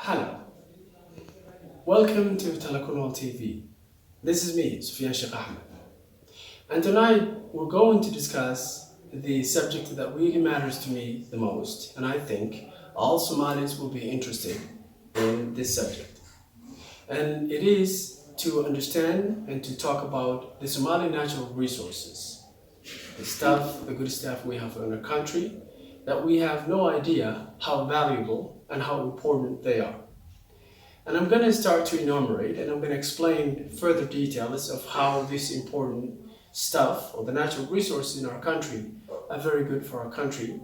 Hello, welcome to Telekunal TV. This is me, Sufyan Sheikh Ahmed. And tonight we're going to discuss the subject that really matters to me the most, and I think all Somalis will be interested in this subject. And it is to understand and to talk about the Somali natural resources, the good stuff we have in our country, that we have no idea how valuable and how important they are. And I'm going to start to enumerate and I'm going to explain further details of how this important stuff or the natural resources in our country are very good for our country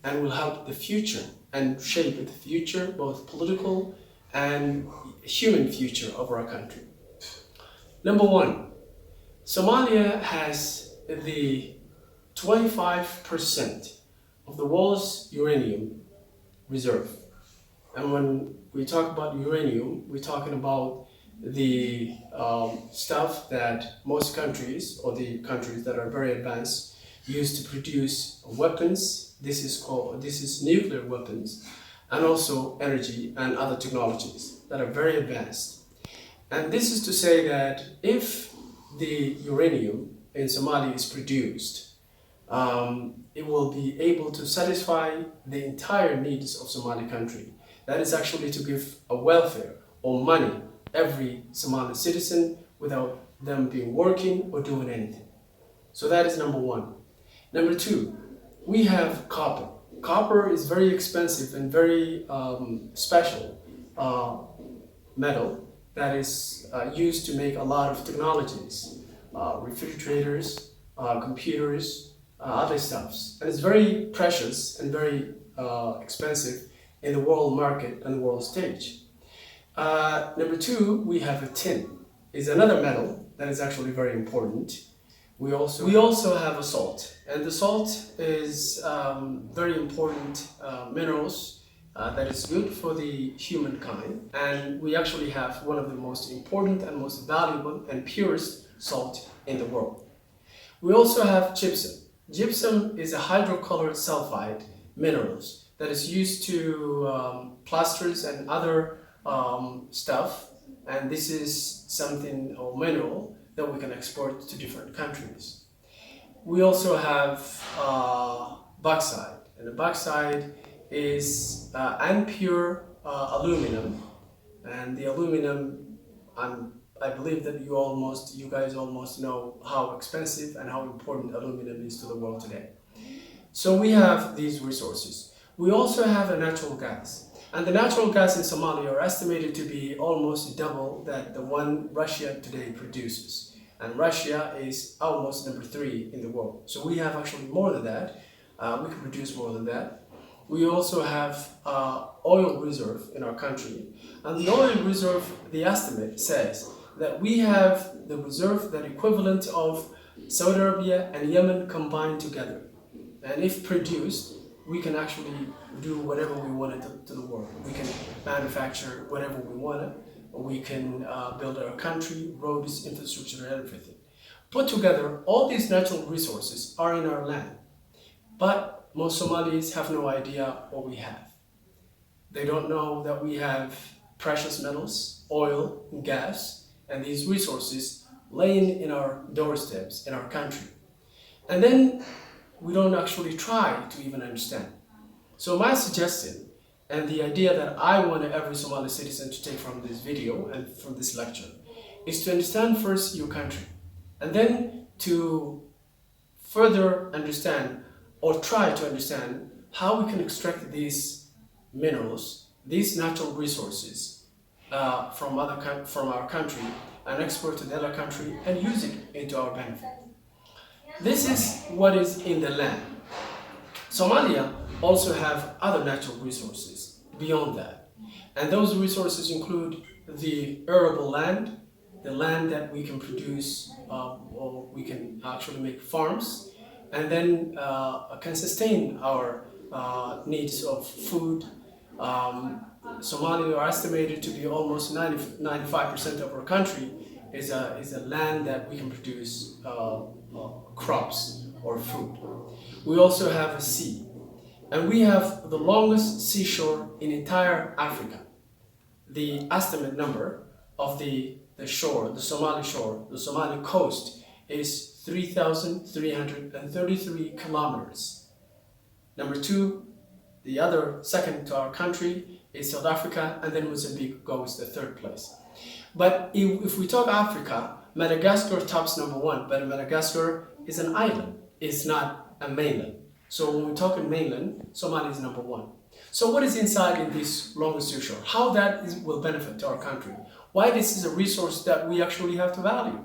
and will help the future and shape the future, both political and human future of our country. Number one, Somalia has the 25% of the world's uranium reserve. And when we talk about uranium, we're talking about the stuff that most countries, or the countries that are very advanced, use to produce weapons. This is nuclear weapons, and also energy and other technologies that are very advanced. And this is to say that if the uranium in Somalia is produced, it will be able to satisfy the entire needs of Somali country. That is actually to give a welfare or money every Somali citizen without them being working or doing anything. So that is number one. Number two, we have copper. Copper is very expensive and very special metal that is used to make a lot of technologies, refrigerators, computers, other stuffs. And it's very precious and very expensive in the world market and the world stage. Number two, we have a tin. It's another metal that is actually very important. We also have a salt, and the salt is very important minerals that is good for the humankind. And we actually have one of the most important and most valuable and purest salt in the world. We also have gypsum. Gypsum is a hydrocolored sulfide minerals that is used to plasters and other stuff, and this is something or mineral that we can export to different countries. We also have bauxite, and the bauxite is impure aluminum, and the aluminum, I believe that you guys almost know how expensive and how important aluminum is to the world today. So we have these resources. We also have a natural gas. And the natural gas in Somalia are estimated to be almost double that the one Russia today produces. And Russia is almost number 3 in the world. So we have actually more than that. We can produce more than that. We also have oil reserve in our country. And the oil reserve, the estimate says that we have the reserve that equivalent of Saudi Arabia and Yemen combined together. And if produced, we can actually do whatever we want to the world. We can manufacture whatever we want. We can build our country, roads, infrastructure, everything. Put together, all these natural resources are in our land. But most Somalis have no idea what we have. They don't know that we have precious metals, oil, and gas, and these resources laying in our doorsteps in our country. And then we don't actually try to even understand. So my suggestion and the idea that I want every Somali citizen to take from this video and from this lecture is to understand first your country, and then to further understand or try to understand how we can extract these minerals, these natural resources from our country and export to the other country and use it into our benefit. This is what is in the land. Somalia also have other natural resources beyond that. And those resources include the arable land, the land that we can produce or we can actually make farms, and then can sustain our needs of food. Somalia are estimated to be almost 95% of our country is a land that we can produce crops or food. We also have a sea, and we have the longest seashore in entire Africa. the estimate number of the Somali shore, the Somali coast is 3,333 kilometers. Number two, the other second to our country is South Africa, and then Mozambique goes the third place. But if we talk Africa, Madagascar tops number one, but Madagascar is an island, it's not a mainland. So when we talk in mainland, Somalia is number one. So what is inside in this long seashore? How that will benefit to our country? Why this is a resource that we actually have to value?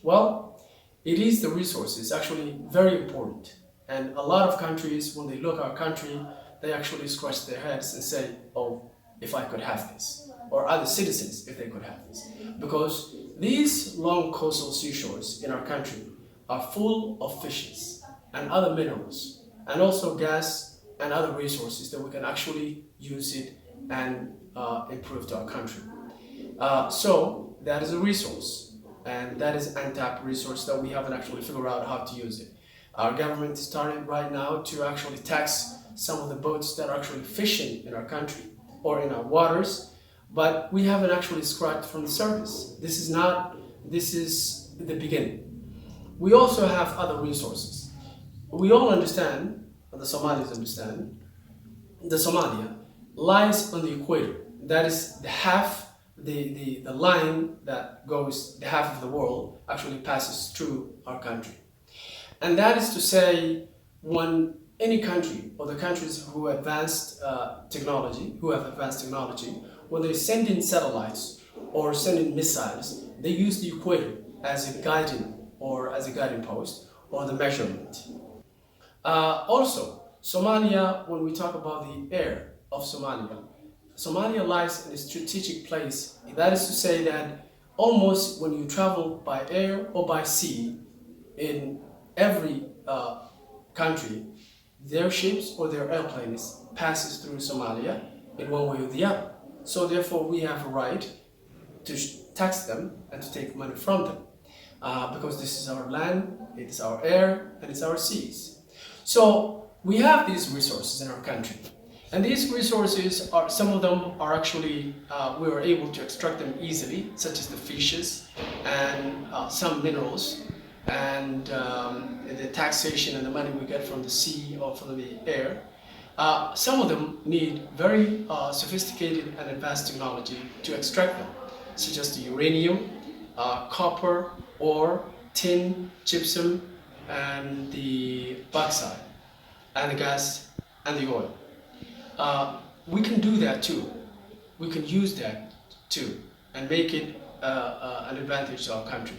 Well, it is the resource. It's actually very important. And a lot of countries, when they look at our country, they actually scratch their heads and say, oh, if I could have this. Or other citizens, if they could have this. Because these long coastal seashores in our country are full of fishes and other minerals, and also gas and other resources that we can actually use it and improve to our country. So that is a resource, and that is an untapped resource that we haven't actually figured out how to use it. Our government is starting right now to actually tax some of the boats that are actually fishing in our country or in our waters, but we haven't actually scratched from the surface. This is the beginning. We also have other resources. We all understand, the Somalis understand, the Somalia lies on the equator. That is the half, the line that goes, the half of the world actually passes through our country. And that is to say, when any country or the countries who have advanced technology, when they send in satellites or send in missiles, they use the equator as a guiding post or the measurement. Also, Somalia, when we talk about the air of Somalia lies in a strategic place. That is to say that almost when you travel by air or by sea in every country, their ships or their airplanes passes through Somalia in one way or the other. So therefore we have a right to tax them and to take money from them because this is our land, it's our air, and it's our seas. So we have these resources in our country. And these resources, some of them are actually, we are able to extract them easily, such as the fishes and some minerals, and the taxation and the money we get from the sea or from the air. Some of them need very sophisticated and advanced technology to extract them, such as the uranium, copper, ore, tin, gypsum, and the bauxite, and the gas, and the oil. We can do that too. We can use that too and make it an advantage to our country.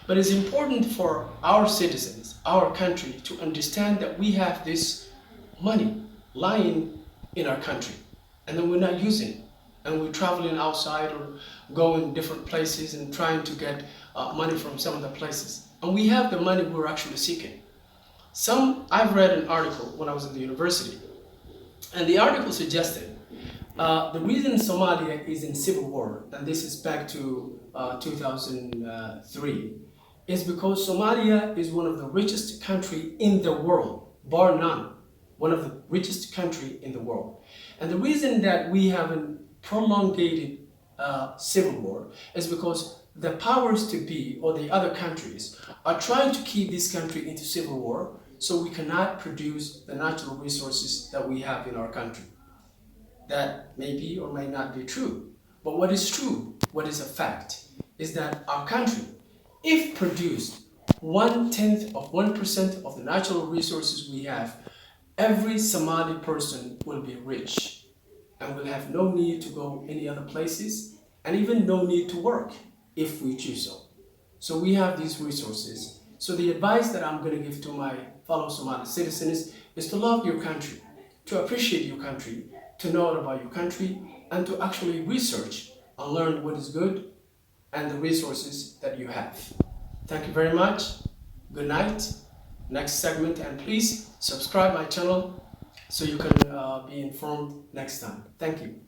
But it's important for our citizens, our country, to understand that we have this money lying in our country and then we're not using it. And we're traveling outside or going different places and trying to get money from some of the places. And we have the money we're actually seeking. I've read an article when I was in the university, and the article suggested the reason Somalia is in civil war, and this is back to 2003, is because Somalia is one of the richest country in the world, bar none, one of the richest country in the world. And the reason that we have a prolongated civil war is because the powers to be, or the other countries, are trying to keep this country into civil war so we cannot produce the natural resources that we have in our country. That may be or may not be true. But what is true, what is a fact, is that our country, if produced 1/10 of 1% of the natural resources we have, every Somali person will be rich and will have no need to go any other places and even no need to work if we choose so. So we have these resources. So the advice that I'm going to give to my fellow Somali citizens is to love your country, to appreciate your country, to know about your country, and to actually research and learn what is good and the resources that you have. Thank you very much. Good night. Next segment, and please subscribe my channel so you can be informed next time. Thank you.